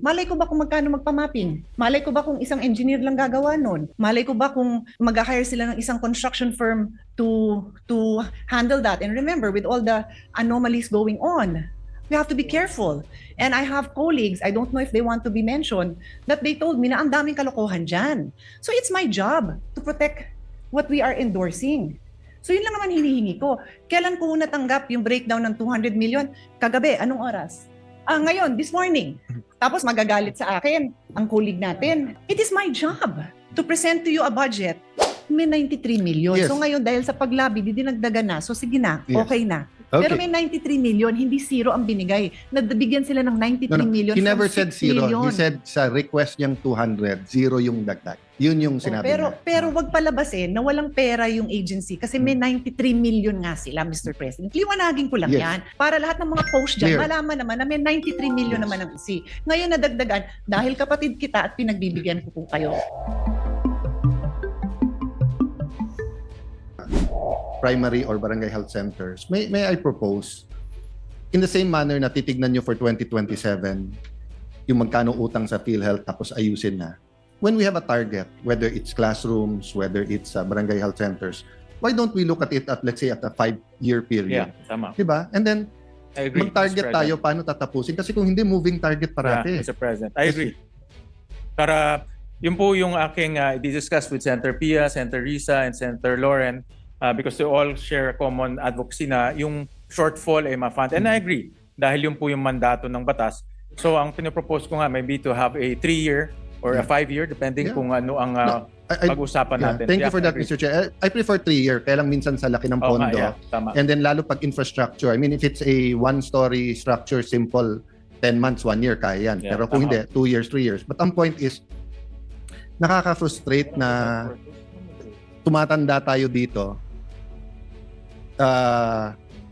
Malay ko ba kung magkano magpamapping? Malay ko ba kung isang engineer lang gagawa nun? Malay ko ba kung mag-hire sila ng isang construction firm to handle that? And remember, with all the anomalies going on, we have to be careful. And I have colleagues, I don't know if they want to be mentioned, that they told me na ang daming kalokohan dyan. So it's my job to protect what we are endorsing. So yun lang naman hinihingi ko. Kailan ko natanggap yung breakdown ng 200 million? Kagabi, anong oras? Ngayon, this morning. Tapos magagalit sa akin ang colleague natin. It is my job to present to you a budget. May 93 million. Yes. So ngayon, dahil sa paglabi, dinagdagan na. So sige na, Yes. okay na. Okay. Pero may 93 million, hindi zero ang binigay. Nabigyan sila ng 93 million He never from said 6 zero. million. He said sa request niyang 200, zero yung dagdag. Yun yung sinabi niya. Pero wag palabasin na walang pera yung agency kasi may 93 million nga sila, Mr. President. Liwanagin ko lang Yes. yan. Para lahat ng mga post dyan, Clear. malaman naman na may 93 million Yes. naman ang EC. Ngayon nadagdagan, dahil kapatid kita at pinagbibigyan ko po kayo. Primary or barangay health centers, may I propose, in the same manner na titignan nyo for 2027, yung magkano utang sa PhilHealth tapos ayusin na. When we have a target, whether it's classrooms, whether it's barangay health centers, why don't we look at it at, let's say, at a 5-year period? Yeah, tama. Diba? And then, I agree. mag-target Mr. tayo paano tatapusin. Kasi kung hindi, moving target parati. Yeah, Mr. President. I agree. Para yun po yung aking i-discuss with Senator Pia, Senator Risa, and Senator Lauren because they all share a common advocacy na yung shortfall ay ma-fund. And I agree, dahil yun po yung mandato ng batas. So ang pinapropose ko nga maybe to have a 3-year or a 5-year depending kung ano ang pag-usapan natin. Thank you Yeah, for I that, agree. I prefer 3-year. Kaya lang minsan sa laki ng Oo pondo. nga, yeah, tama. And then lalo pag infrastructure. I mean, if it's a 1-story structure, simple, 10 months, 1 year, kaya yan. Yeah, Pero kung tama. hindi, 2 years, 3 years. But ang point is, nakaka-frustrate na tumatanda tayo dito.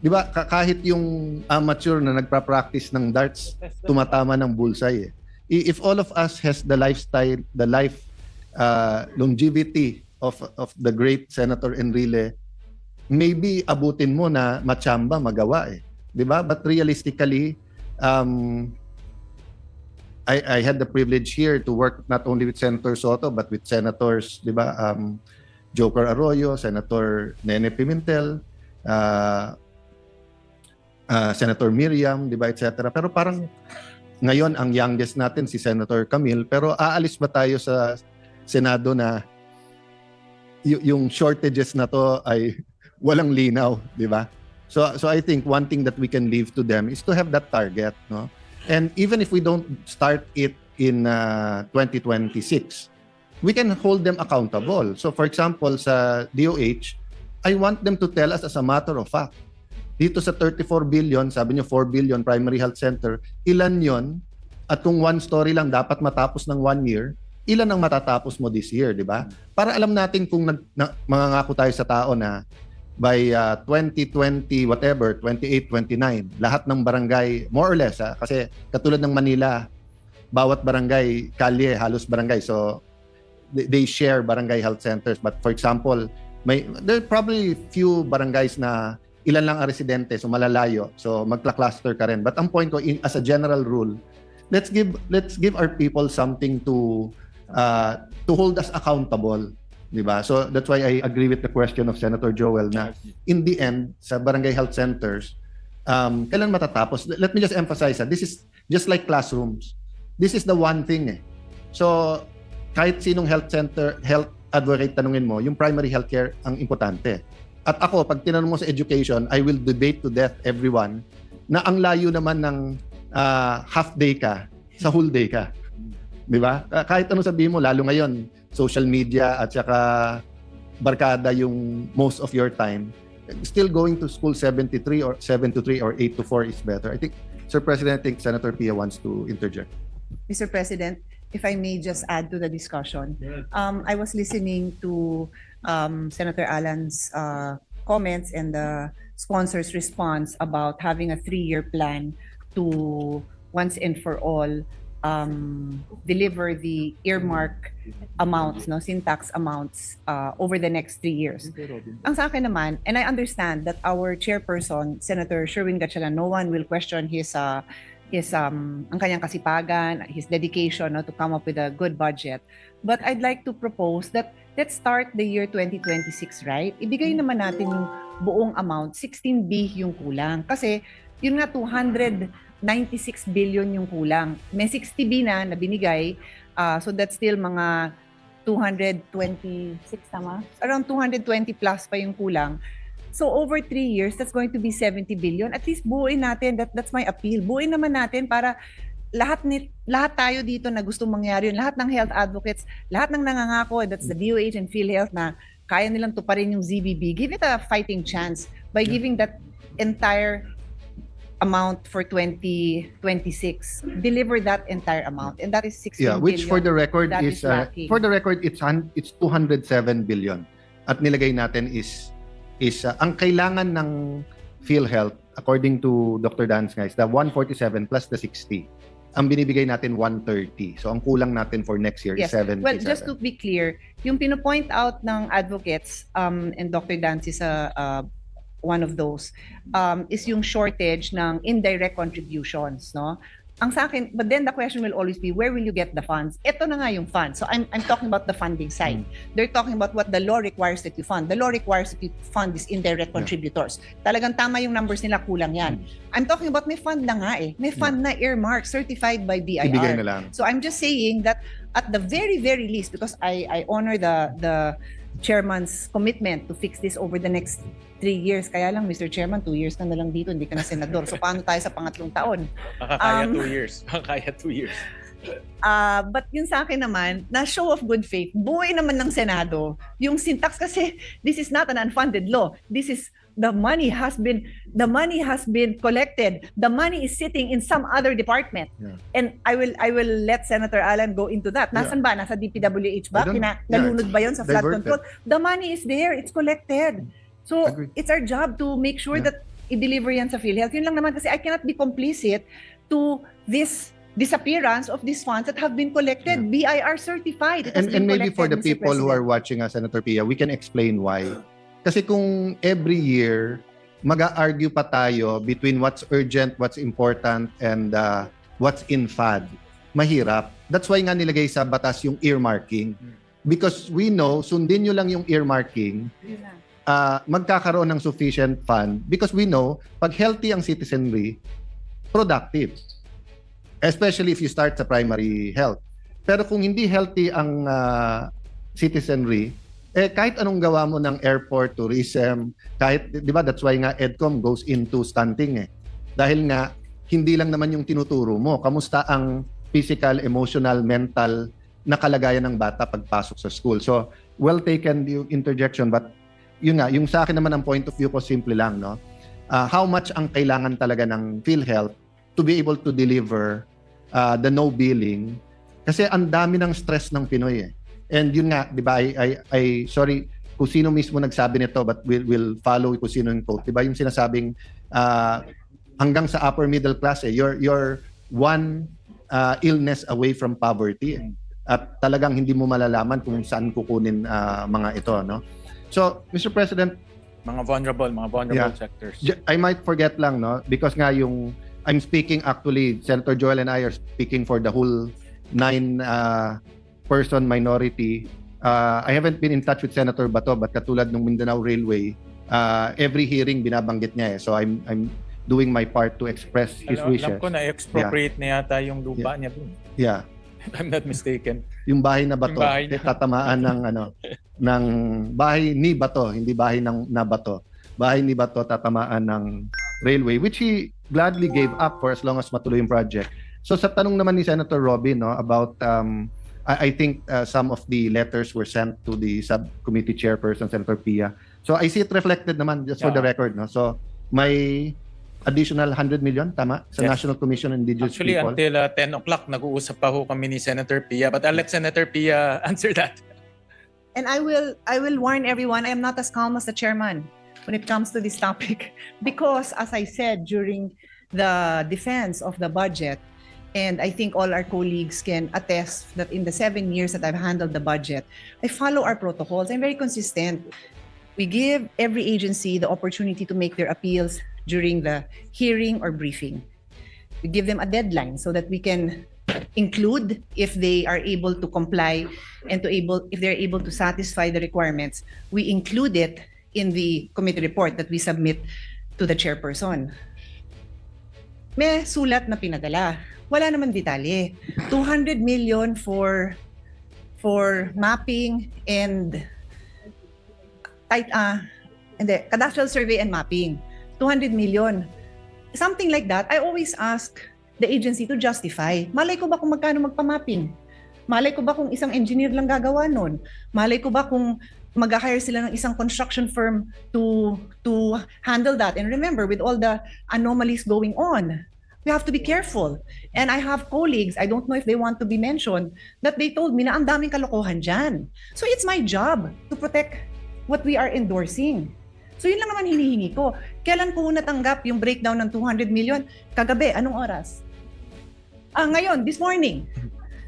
Di ba, kahit yung amateur na nagpa-practice ng darts, tumatama ng bullseye. If all of us has the lifestyle, the life longevity of the great Senator Enrile, maybe abutin mo na machamba magawa eh. 'Di ba? But realistically, I had the privilege here to work not only with Senator Soto but with senators, 'di ba? Joker Arroyo, Senator Nene Pimentel, Senator Miriam, 'di ba, etc. Pero parang ngayon ang youngest natin si Senator Camille, pero aalis ba tayo sa Senado na yung shortages na to ay walang linaw, 'di ba? So I think one thing that we can leave to them is to have that target, no? And even if we don't start it in 2026, we can hold them accountable. So for example, sa DOH, I want them to tell us as a matter of fact, dito sa 34 billion, sabi niyo 4 billion primary health center, ilan yon? At kung 1 story lang dapat matapos ng 1 year, ilan ang matatapos mo this year, di ba? Para alam natin kung mangangako tayo sa tao na by 2020 whatever, 28, 29, lahat ng barangay, more or less, kasi katulad ng Manila, bawat barangay, kalye, halos barangay, so they share barangay health centers. But for example, there are probably few barangays na ilan lang ang residente, so malalayo, so magkla-cluster ka rin. But ang point ko, as a general rule, let's give our people something to hold us accountable, di ba? So that's why I agree with the question of Senator Joel na in the end sa barangay health centers, kailan matatapos? Let me just emphasize that this is just like classrooms. This is the one thing eh. So kahit sinong health advocate tanungin mo, yung primary healthcare ang importante. At ako, pag tinanong mo sa education, I will debate to death everyone na ang layo naman ng half day ka sa whole day ka. Di ba? Kahit ano sabihin mo, lalo ngayon, social media at saka barkada yung most of your time, still going to school 7 to 3 or 8 to 4 is better. I think, Sir President, I think Senator Pia wants to interject. Mr. President, if I may just add to the discussion, I was listening to Senator Alan's comments and the sponsor's response about having a 3-year plan to once and for all deliver the earmark amounts, no, sin tax amounts over the next 3 years. Ang sa akin naman, and I understand that our chairperson, Senator Sherwin Gatchalian, no one will question his ang kanyang kasipagan, his dedication, no, to come up with a good budget. But I'd like to propose that let's start the year 2026, right? Ibigay naman natin yung buong amount, 16B yung kulang. Kasi yun nga, 296 billion yung kulang. May 60B na binigay, so that's still mga 226, tama? Around 220 plus pa yung kulang. So over 3 years, that's going to be 70 billion. At least buuin natin, that's my appeal. Buuin naman natin para lahat tayo dito na gustong mangyari yun, lahat ng health advocates, lahat ng nangangako, that's the DOH and PhilHealth na kaya nilang tuparin yung ZBB, give it a fighting chance by giving that entire amount for 2026. Deliver that entire amount, and that is 16 billion. Which for the record That is is lacking. for the record it's 207 billion. At nilagay natin is ang kailangan ng PhilHealth according to Dr. Dan's guys, the 147 plus the 60. Ang binibigay natin 130. So ang kulang natin for next year is 77. Well, just to be clear, yung pino-point out ng advocates, and Dr. Dance is one of those, is yung shortage ng indirect contributions, no? Ang sa akin, but then the question will always be, where will you get the funds? Ito na nga yung funds. So I'm talking about the funding side. They're talking about what the law requires that you fund. The law requires that you fund these indirect contributors. Talagang tama yung numbers nila, kulang yan. I'm talking about may fund na nga eh. May fund na earmark, certified by BIR. Ibigay na lang. So I'm just saying that at the very, very least, because I honor the chairman's commitment to fix this over the next 3 years. Kaya lang, Mr. Chairman, 2 years ka na lang dito, hindi ka na senador. So paano tayo sa pangatlong taon? Makakaya 2 years. Makakaya 2 years. But yun sa akin naman, na show of good faith, buhay naman ng Senado. Yung syntax kasi, this is not an unfunded law. This is, the money has been collected. The money is sitting in some other department. Yeah. And I will let Senator Alan go into that. Nasan ba? Nasa DPWH ba? Nalunod ba yun sa flood diverted. control? The money is there. It's collected. So, Agreed. it's our job to make sure that i-deliver yan sa PhilHealth. Yun lang naman kasi I cannot be complicit to this disappearance of these funds that have been collected, BIR certified. It has And been maybe for the collected, Mr. people who are President. watching us, Senator Pia, we can explain why. Kasi kung every year, mag-argue pa tayo between what's urgent, what's important, and what's in FAD, mahirap. That's why nga nilagay sa batas yung earmarking. Because we know, sundin nyo lang yung earmarking, Yun na. magkakaroon ng sufficient fund because we know, pag healthy ang citizenry, productive. Especially if you start sa primary health. Pero kung hindi healthy ang citizenry, kahit anong gawa mo ng airport, tourism, kahit, di ba, that's why nga EDCOM goes into stunting Dahil nga, hindi lang naman yung tinuturo mo. Kamusta ang physical, emotional, mental na kalagayan ng bata pagpasok sa school. So, well taken yung interjection, but yun nga, yung sa akin naman ang point of view ko simple lang, no? How much ang kailangan talaga ng PhilHealth to be able to deliver the no billing kasi ang dami ng stress ng Pinoy And yun nga, di ba, I sorry kung sino mismo nagsabi nito but we'll follow kung sino yung quote. Di ba yung sinasabing hanggang sa upper middle class you're one illness away from poverty at talagang hindi mo malalaman kung saan kukunin mga ito, no? So, Mr. President, Mga vulnerable sectors. I might forget lang, no? Because nga yung, I'm speaking actually, Senator Joel and I are speaking for the whole 9-person minority. I haven't been in touch with Senator Bato, but katulad ng Mindanao Railway, every hearing binabanggit niya So I'm doing my part to express his wishes. Alam ko na expropriate na yata yung lupa niya dun. Yeah. If I'm not mistaken. Yung bahay na Bato, Yung bahay niya. tatamaan ng ng bahay ni Bato, hindi bahay ng na Bato. Bahay ni Bato tatamaan ng railway, which he gladly gave up for as long as matuloy yung project. So sa tanong naman ni Senator Robin, no, about I think some of the letters were sent to the subcommittee chairperson, Senator Pia. So I see it reflected naman just for the record, no. So may additional 100 million, tama? Sa Yes. National Commission on Indigenous Actually, People. until 10 o'clock, nag-uusap pa ho kami ni Senator Pia. But I'll let Senator Pia answer that. And I will warn everyone, I am not as calm as the chairman when it comes to this topic. Because as I said during the defense of the budget, and I think all our colleagues can attest that in the 7 years that I've handled the budget, I follow our protocols. I'm very consistent. We give every agency the opportunity to make their appeals during the hearing or briefing. We give them a deadline so that we can include if they are able to comply and if they're able to satisfy the requirements, we include it in the committee report that we submit to the chairperson. May sulat na pinadala. Wala naman detalye. 200 million for mapping and cadastral survey and mapping. 200 million. Something like that. I always ask the agency to justify. Malay ko ba kung magkano magpa-mapping? Malay ko ba kung isang engineer lang gagawa nun? Malay ko ba kung mag-hire sila ng isang construction firm to handle that? And remember, with all the anomalies going on, we have to be careful. And I have colleagues, I don't know if they want to be mentioned, that they told me na ang daming kalokohan dyan. So it's my job to protect what we are endorsing. So yun lang naman hinihingi ko. Kailan ko natanggap yung breakdown ng 200 million? Kagabi, anong oras? Ngayon, this morning.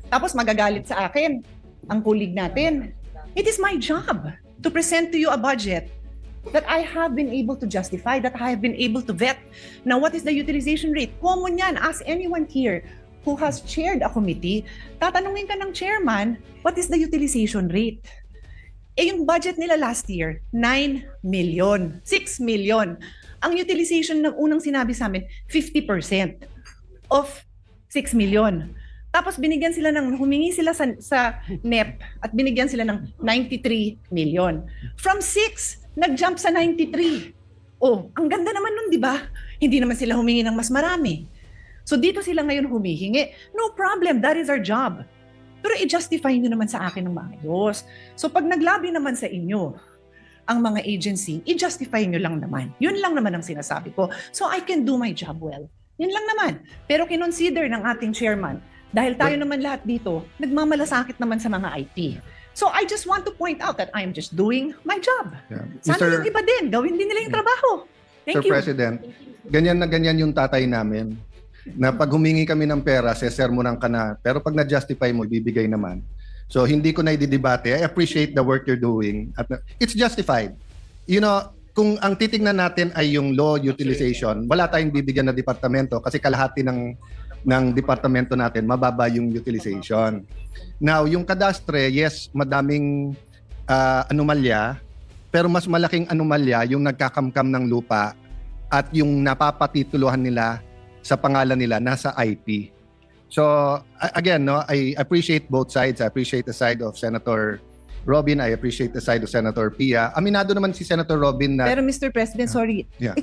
Tapos magagalit sa akin ang colleague natin. It is my job to present to you a budget that I have been able to justify, that I have been able to vet. Now, what is the utilization rate? Common yan. Ask anyone here who has chaired a committee. Tatanungin ka ng chairman, what is the utilization rate? Yung budget nila last year, 9 million, 6 million. Ang utilization ng unang sinabi sa amin, 50% of 6 million. Tapos humingi sila sa NEP at binigyan sila ng 93 million. From 6, nag-jump sa 93. Oh, ang ganda naman nun, di ba? Hindi naman sila humingi ng mas marami. So dito sila ngayon humihingi. No problem, that is our job. Pero i-justify nyo naman sa akin ng maayos. So pag naglabi naman sa inyo ang mga agency, i-justify nyo lang naman. Yun lang naman ang sinasabi ko. So I can do my job well. Yun lang naman. Pero kinonsider ng ating chairman, dahil tayo naman lahat dito, nagmamalasakit naman sa mga IT. So I just want to point out that I am just doing my job. Yeah. Sana yung iba din, gawin din nila yung trabaho. Thank Mr. you. President, ganyan na ganyan yung tatay namin. Na pag humingi kami ng pera, sesermonan ka na. Pero pag na-justify mo, ibibigay naman. So hindi ko na ididebate. I appreciate the work you're doing. At it's justified. You know, kung ang titingnan natin ay yung law utilization, wala tayong bibigyan na departamento kasi kalahati ng departamento natin, mababa yung utilization. Now, yung kadastre, yes, madaming anomalya, pero mas malaking anomalya yung nagkakamkam ng lupa at yung napapatituluhan nila sa pangalan nila nasa IP. So again, no, I appreciate both sides. I appreciate the side of Senator Robin. I appreciate the side of Senator Pia. Aminado naman si Senator Robin na Pero Mr. President, sorry, Yeah.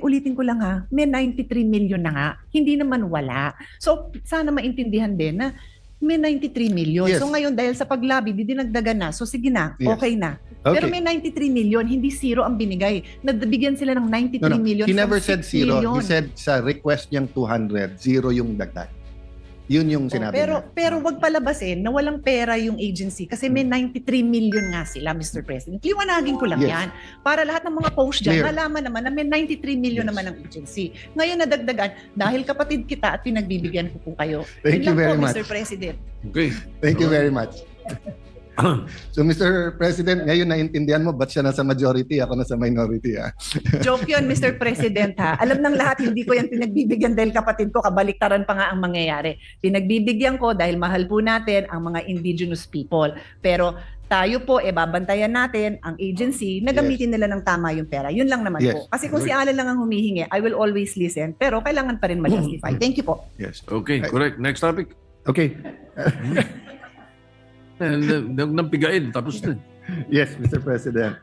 ulitin ko lang ha, may 93 million na nga, hindi naman wala. So sana maintindihan din na may 93 million. Yes. So ngayon dahil sa paglabi, dinagdagan na. So sige na, Yes. okay na. Okay. Pero may 93 million, hindi zero ang binigay. Nabigyan sila ng 93 million. He never from said 6 zero. million. He said sa request niyang 200, zero yung dagdag. Yun yung sinabi niya. Pero wag palabasin na walang pera yung agency kasi may 93 million nga sila, Mr. President. Liwanagin ko lang Yes. yan. Para lahat ng mga post dyan, Clear. malaman naman na may 93 million Yes. naman ang agency. Ngayon nadagdagan, dahil kapatid kita at pinagbibigyan ko po kayo. Thank Yun you lang very po, much. Mr. President. Okay. Thank you very much. So Mr. President, ngayon naintindihan mo ba't siya nasa majority, ako nasa minority. Joke yun, Mr. President ha. Alam ng lahat, hindi ko yan pinagbibigyan dahil kapatid ko, kabaliktaran pa nga ang mangyayari. Pinagbibigyan ko dahil mahal po natin ang mga indigenous people. Pero tayo po, babantayan natin ang agency na gamitin nila ng tama yung pera. Yun lang naman Yes. po. Kasi kung si Alan lang ang humihingi, I will always listen. Pero kailangan pa rin ma-justify. Thank you po. Yes. Okay, correct. Next topic. Okay. Nang pigain, tapos na. Yes, Mr. President.